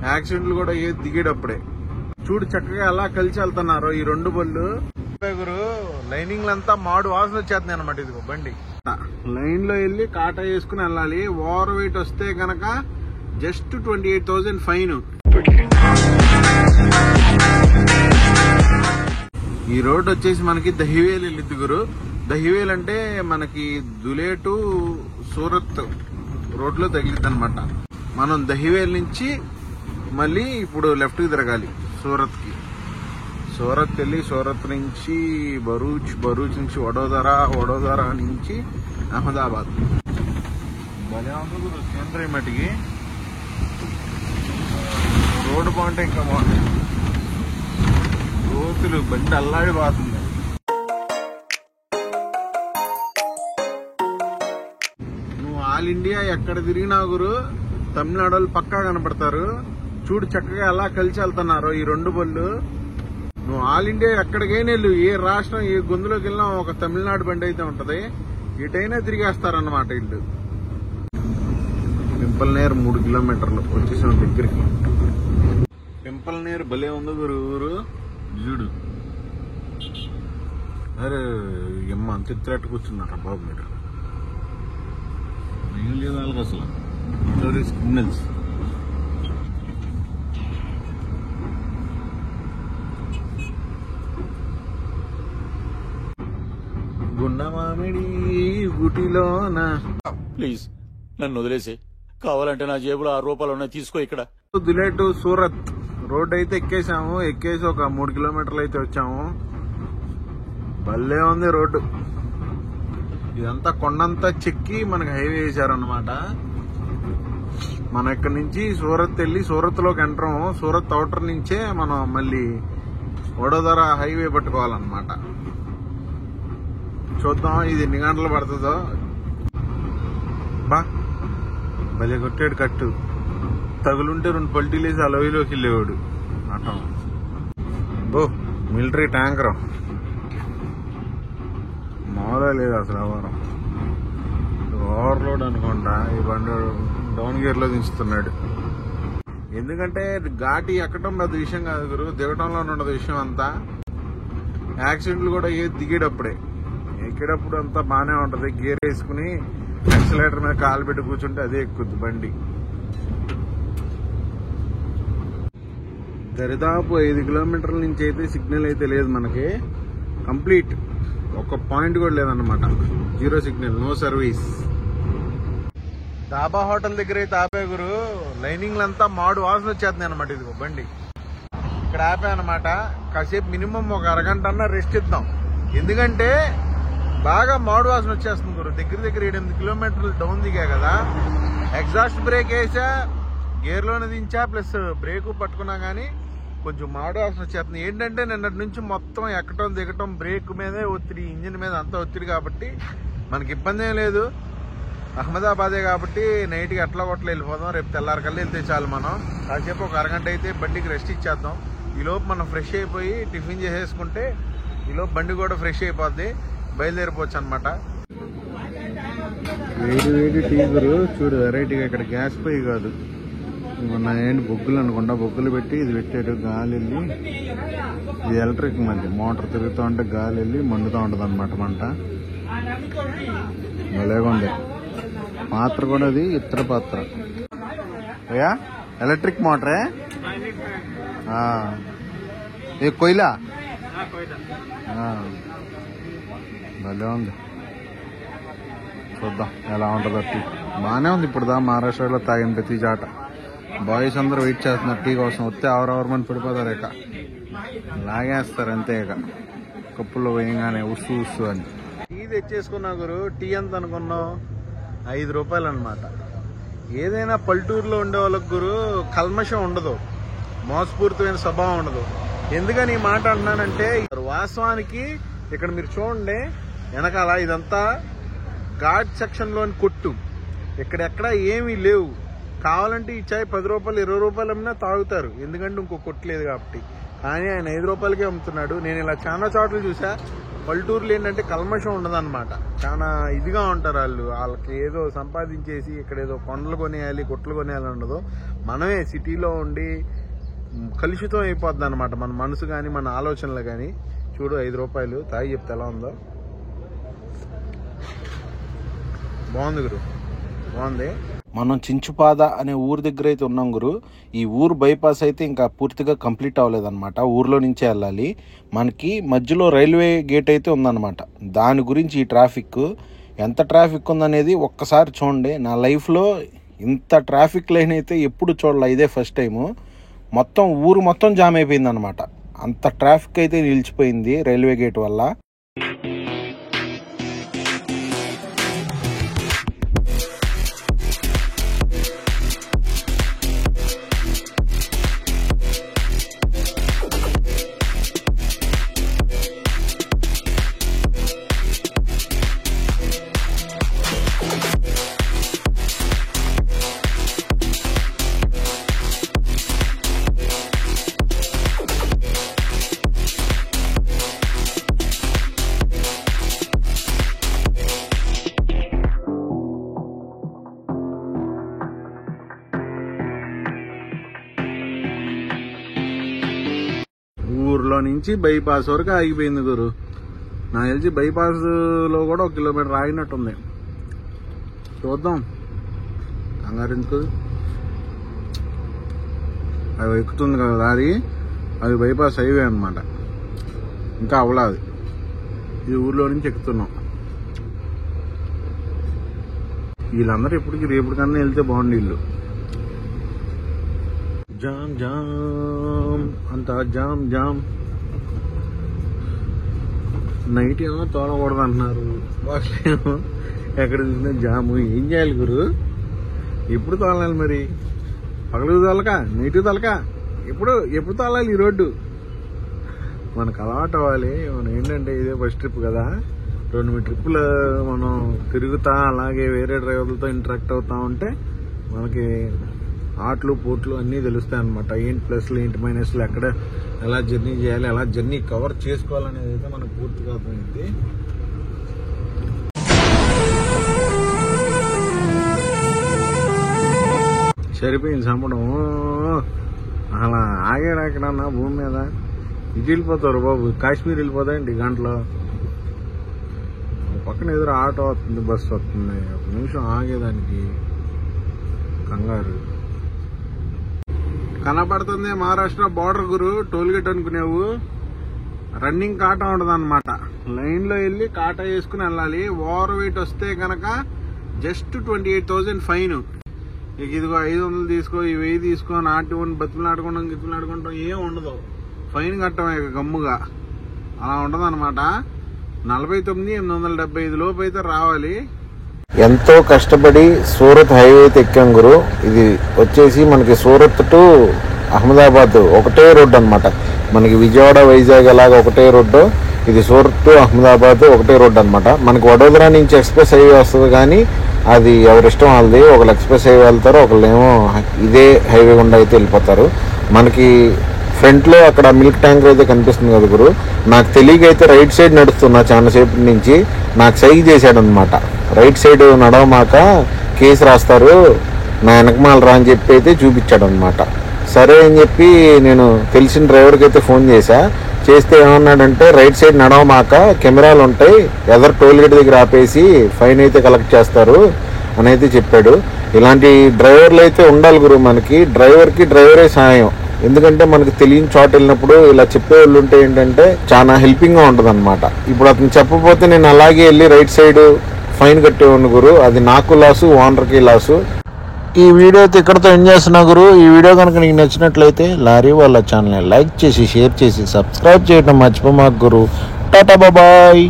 యాక్సిడెంట్లు కూడా దిగేటప్పుడే. చూడు చక్కగా ఎలా కలిసి వెళ్తున్నారు ఈ రెండు బళ్ళు. గురు లైనింగ్ అంతా మాడు వాసన వచ్చేస్తుంది అనమాట. ఇదిగో బండి లైన్ లో వెళ్ళి కాటా వేసుకుని వెళ్ళాలి. ఓవర్ వెయిట్ వస్తే కనుక జస్ట్ 28,000 ఫైన్. ఈ రోడ్ వచ్చేసి మనకి దహివేల్ వెళ్ళిద్ది గురు. దహివేల్ అంటే మనకి దులే టు సూరత్ రోడ్ లో తగిలిద్ది అనమాట. మనం దహివేల్ నుంచి మళ్ళీ ఇప్పుడు లెఫ్ట్ కి తిరగాలి సూరత్ కి. సూరత్ వెళ్ళి సూరత్ నుంచి బరూచ్ నుంచి వడోదర నుంచి అహ్మదాబాద్. భలే ఉంటుంది గురు కేంద్రం మట్టికి. రోడ్డు బాగుంటే ఇంకా బాగుంటాయి. కోతులు బండి అల్లాడిపోతుంది. నువ్వు ఆల్ ఇండియా ఎక్కడ తిరిగినా గురు తమిళనాడు పక్కా కనపడతారు. చూడు చక్కగా ఎలా కలిసి వెళ్తున్నారు ఈ రెండు బళ్ళు. నువ్వు ఆల్ ఇండియా ఎక్కడికైనా వెళ్ళు, ఏ రాష్ట్రం ఏ గొంతులోకి వెళ్ళినా ఒక తమిళనాడు బండి అయితే ఉంటది. ఎటైనా తిరిగేస్తారన్నమాట ఇల్లు. పింపల్నేరు 3 కిలోమీటర్లు వచ్చేసాం దగ్గరికి. పింపల్నేరు భలే ఉంది గురు ఊరు. చూడు అరే ఎమ్మ అంత ఎత్తురెట్టు కూర్చున్నారా బాబు మీరు. ఏం లేదు వాళ్ళకి అసలు సిగ్నల్స్. గుండమామిడి గుటిలోన. ప్లీజ్ నన్ను వదిలేసి, కావాలంటే నా జేబులో 6 రూపాయలు ఉన్నాయి, తీసుకో. ఇక్కడ దులే టు సూరత్ రోడ్ అయితే ఎక్కేసి ఒక 3 కిలోమీటర్లు అయితే వచ్చాము. భలే ఉంది రోడ్డు. ఇదంతా కొండంతా చెక్కి మనకి హైవే వేసారనమాట. మనం ఇక్కడ నుంచి సూరత్ వెళ్ళి సూరత్ లోకి ఎంటర్. సూరత్ అవుటర్ నుంచే మనం మళ్ళీ వడోదర హైవే పట్టుకోవాలన్నమాట. చూద్దాం ఇది ఎన్ని గంటలు పడుతుందో. బా భలే కొట్టాడు కట్టు. తగులుంటే 2 పల్టీలు వేసి అలవిలోకి వెళ్ళేవాడు అటం. బో మిలిటరీ ట్యాంకర్ మామూలుగా లేదు అసలు. ఎవరం ఓవర్లోడ్ అనుకుంటా. ఈ బండి డౌన్ గేర్ లో దించుతున్నాడు. ఎందుకంటే ఘాటి ఎక్కడం పెద్ద విషయం కాదు గురు, దిగటంలో ఉండదు విషయం అంతా. యాక్సిడెంట్లు కూడా దిగేటప్పుడే. ఎక్కేటప్పుడు అంతా బాగానే ఉంటది. గేర్ వేసుకుని యాక్సిలేటర్ మీద కాలు పెట్టి కూర్చుంటే అదే ఎక్కుద్ది బండి. దరిదాపు 5 కిలోమీటర్ల నుంచి అయితే సిగ్నల్ అయితే లేదు మనకి. కంప్లీట్ ఒక పాయింట్ కూడా లేదన్నమాట. 0 సిగ్నల్, నో సర్వీస్. డాబా హోటల్ దగ్గర అయితే ఆపే గురు. లైనింగ్ అంతా మాడు వాసన వచ్చేస్తుంది అనమాట. ఇదిగో బండి ఇక్కడ ఆపే అనమాట. కాసేపు మినిమం ఒక అరగంట అన్నా రెస్ట్ ఇద్దాం. ఎందుకంటే బాగా మాడు వాసన వచ్చేస్తుంది గురు. దగ్గర 8 కిలోమీటర్లు డౌన్ దిగా కదా. ఎగ్జాస్ట్ బ్రేక్ వేసా, గేర్లోనే దించా, ప్లస్ బ్రేకు పట్టుకున్నా కానీ కొంచెం మాడు వాసన వచ్చేస్తుంది. ఏంటంటే నిన్నటి నుంచి మొత్తం ఎక్కటం దిగటం బ్రేక్ మీదే ఒత్తిడి, ఇంజిన్ మీద అంతా ఒత్తిడి కాబట్టి మనకి ఇబ్బంది ఏం లేదు. అహ్మదాబాదే కాబట్టి నైట్కి ఎట్లా కొట్ల వెళ్ళిపోదాం. రేపు తెల్లారికల్లా వెళ్తే చాలు. మనం కాసేపు ఒక అరగంట అయితే బండికి రెస్ట్ ఇచ్చేద్దాం. ఈలోపు మనం ఫ్రెష్ అయిపోయి టిఫిన్ చేసేసుకుంటే ఈలోపు బండి కూడా ఫ్రెష్ అయిపోద్ది. బయలుదేరిపోవచ్చు అనమాట. వేడి టీ గురు. చూడు వెరైటీగా ఇక్కడ గ్యాస్ పొయ్యి కాదు, మొన్న ఏంటి బొగ్గులు అనుకుంటా. బొగ్గులు పెట్టి ఇది పెట్టాడు. గాలి వెళ్ళి ఇది ఎలక్ట్రిక్ మళ్ళీ మోటార్ తిరుగుతూ ఉంటే గాలి వెళ్ళి మండుతూ ఉంటుంది అనమాట మంట. భలేగా ఉంది. పాత్ర కూడా అది ఇతర పాత్ర. అయ్యా ఎలక్ట్రిక్ మోటరే. ఏ కొయిలా భలే ఉంది. చూద్దాం ఎలా ఉంటుందో. టీ బాగానే ఉంది. ఇప్పుడు మహారాష్ట్రలో తాగిన ప్రతి చాట బాయ్స్ అందరూ వెయిట్ చేస్తున్నారు టీ కోసం. వస్తే అవరవరమని పడిపోతారు. ఇక లాగేస్తారు అంతే. ఇక కప్పుల్లో వేయగానే ఉస్సు అని టీ తెచ్చేసుకున్నా గురు. టీ ఎంత అనుకున్నావు? 5 రూపాయలు అనమాట. ఏదైనా పల్లెటూరులో ఉండే వాళ్ళకి గురు కల్మషం ఉండదు, మోసపూరితమైన స్వభావం ఉండదు. ఎందుకని ఈ మాట అంటున్నానంటే వాస్తవానికి ఇక్కడ మీరు చూడండి వెనకాల ఇదంతా ఘాట్ సెక్షన్ లోని కొట్టు. ఇక్కడెక్కడ ఏమీ లేవు. కావాలంటే ఈ చాయ్ 10 రూపాయలు 20 రూపాయలు అమ్మినా తాగుతారు, ఎందుకంటే ఇంకో కొట్టు లేదు కాబట్టి. కానీ ఆయన 5 రూపాయలకే అమ్ముతున్నాడు. నేను ఇలా చాలా చోట్ల చూసా పల్లెటూరులో ఏంటంటే కల్మషం ఉండదన్నమాట. చాలా ఇదిగా ఉంటారు వాళ్ళకి ఏదో సంపాదించేసి ఇక్కడ ఏదో కొండలు కొనేయాలి గుట్టలు కొనేయాలి ఉండదు. మనమే సిటీలో ఉండి కలుషితం అయిపోద్ది అనమాట మన మనసు కానీ మన ఆలోచనలు కానీ. చూడు 5 రూపాయలు తాగి చెప్తే ఎలా ఉందో. బాగుంది గురు, బాగుంది. మనం చించుపాద అనే ఊరు దగ్గర అయితే ఉన్నాం గురు. ఈ ఊరు బైపాస్ అయితే ఇంకా పూర్తిగా కంప్లీట్ అవ్వలేదన్నమాట. ఊర్లో నుంచే వెళ్ళాలి. మనకి మధ్యలో రైల్వే గేట్ అయితే ఉందన్నమాట. దాని గురించి ఈ ట్రాఫిక్ ఎంత ట్రాఫిక్ ఉందనేది ఒక్కసారి చూడండి. నా లైఫ్లో ఇంత ట్రాఫిక్ లైన్ అయితే ఎప్పుడు చూడాలి, ఇదే ఫస్ట్ టైము. మొత్తం ఊరు మొత్తం జామ్ అయిపోయింది అనమాట. అంత ట్రాఫిక్ అయితే నిలిచిపోయింది రైల్వే గేట్ వల్ల. ఊర్లో నుంచి బైపాస్ వరకు ఆగిపోయింది గురు. నాకు తెలిసి బైపాస్ లో కూడా 1 కిలోమీటర్ ఆగినట్టుంది. చూద్దాం, కంగారు ఎందుకు. అవి ఎక్కుతుంది కదా దారి, అది బైపాస్ హైవే అనమాట. ఇంకా అవలాది. ఈ ఊర్లో నుంచి ఎక్కుతున్నాం. వీళ్ళందరూ ఎప్పటికి రేపటికన్నా వెళ్తే బాగుండి. ఇల్లు జామ్ జామ్ అంతా జామ్ జామ్. నైట్ ఏమో తోలకూడదు అంటున్నారు, వాళ్ళేమో ఎక్కడ చూసినా జాము. ఏం చేయాలి గురు? ఎప్పుడు తోలాలి మరి? పగలు తోలక నైట్ తోలక ఎప్పుడు తోలాలి ఈ రోడ్డు? మనకు అలవాటు అవ్వాలి. మనం ఏంటంటే ఇదే ఫస్ట్ ట్రిప్ కదా, 2-3 ట్రిప్పులు మనం తిరుగుతా అలాగే వేరే డ్రైవర్లతో ఇంటరాక్ట్ అవుతా ఉంటే మనకి ఆటలు పోట్లు అన్నీ తెలుస్తాయి అనమాట. ఏంటి ప్లస్లు ఏంటి మైనస్లు, ఎక్కడ ఎలా జర్నీ చేయాలి, ఎలా జర్నీ కవర్ చేసుకోవాలనేది అయితే మనకు పూర్తిగా అర్థమైంది. సరిపోయింది చంపడం. అలా ఆగాడు ఎక్కడన్నా భూమి మీద. ఇటు వెళ్ళిపోతారు బాబు, కాశ్మీర్ వెళ్ళిపోతాయండి గంటలో. పక్కన ఎదురు ఆటో వస్తుంది, బస్సు వస్తుంది, 1 నిమిషం ఆగేదానికి కంగారు. కనపడుతుంది మహారాష్ట్ర బార్డర్ గురు. టోల్గేట్ అనుకునేవు, రన్నింగ్ కాటా ఉండదు అనమాట. లైన్ లో వెళ్ళి కాటా వేసుకుని వెళ్ళాలి. ఓవర్ వెయిట్ వస్తే కనుక జస్ట్ 28,000 ఫైన్. ఇక ఇదిగో 500 తీసుకో, 1000 తీసుకో, నాటుకొని బతుకులాడుకుంటాం ఏం ఉండదు. ఫైన్ కట్టమే గమ్ముగా. అలా ఉండదు అనమాట. 49,875 లోపు అయితే రావాలి. ఎంతో కష్టపడి సూరత్ హైవే అయితే ఎక్కాం గురు. ఇది వచ్చేసి మనకి సూరత్ టు అహ్మదాబాద్ ఒకటే రోడ్డు అనమాట. మనకి విజయవాడ వైజాగ్ ఎలాగ ఒకటే రోడ్డు, ఇది సూరత్ టు అహ్మదాబాద్ ఒకటే రోడ్డు అనమాట. మనకి వడోదరా నుంచి ఎక్స్ప్రెస్ హైవే వస్తుంది, కానీ అది ఎవరిష్టం వాళ్ళది. ఒకళ్ళు ఎక్స్ప్రెస్ హైవే వెళ్తారు, ఒకళ్ళేమో ఇదే హైవే గుండా అయితే వెళ్ళిపోతారు. మనకి ఫ్రంట్ లో అక్కడ మిల్క్ ట్యాంకర్ అయితే కనిపిస్తుంది కదా గురు. నాకు తెలియక అయితే రైట్ సైడ్ నడుస్తున్నా చాలా సేపటి నుంచి. నాకు సైజ్ చేశాడు అనమాట, రైట్ సైడ్ నడవమాక కేసు రాస్తారు, నా వెనకమాల రా అని చెప్పి అయితే చూపించాడు అనమాట. సరే అని చెప్పి నేను తెలిసిన డ్రైవర్కి అయితే ఫోన్ చేస్తే ఏమన్నాడంటే, రైట్ సైడ్ నడవమాక కెమెరాలు ఉంటాయి, ఎదరు టోల్ గేట్ దగ్గర ఆపేసి ఫైన్ అయితే కలెక్ట్ చేస్తారు అని అయితే చెప్పాడు. ఇలాంటి డ్రైవర్లు అయితే ఉండాలి గురు. మనకి డ్రైవరే సహాయం. ఎందుకంటే మనకు తెలియని చోట వెళ్ళినప్పుడు ఇలా చెప్పేవాళ్ళు ఉంటే ఏంటంటే చాలా హెల్పింగ్గా ఉంటుంది అనమాట. ఇప్పుడు అతను చెప్పకపోతే నేను అలాగే వెళ్ళి రైట్ సైడ్ ఫైన్ కట్టేవాడిని గురు. అది నాకు లాసు, ఓనర్కి లాసు. ఈ వీడియో అయితే ఇక్కడతో ఎండ్ చేస్తున్నా గురు. ఈ వీడియో కనుక నీకు నచ్చినట్లయితే లారీ వాళ్ళ ఛానల్ని లైక్ చేసి షేర్ చేసి సబ్స్క్రైబ్ చేయడం మర్చిపోమాకు గురు. టాటా బాయ్.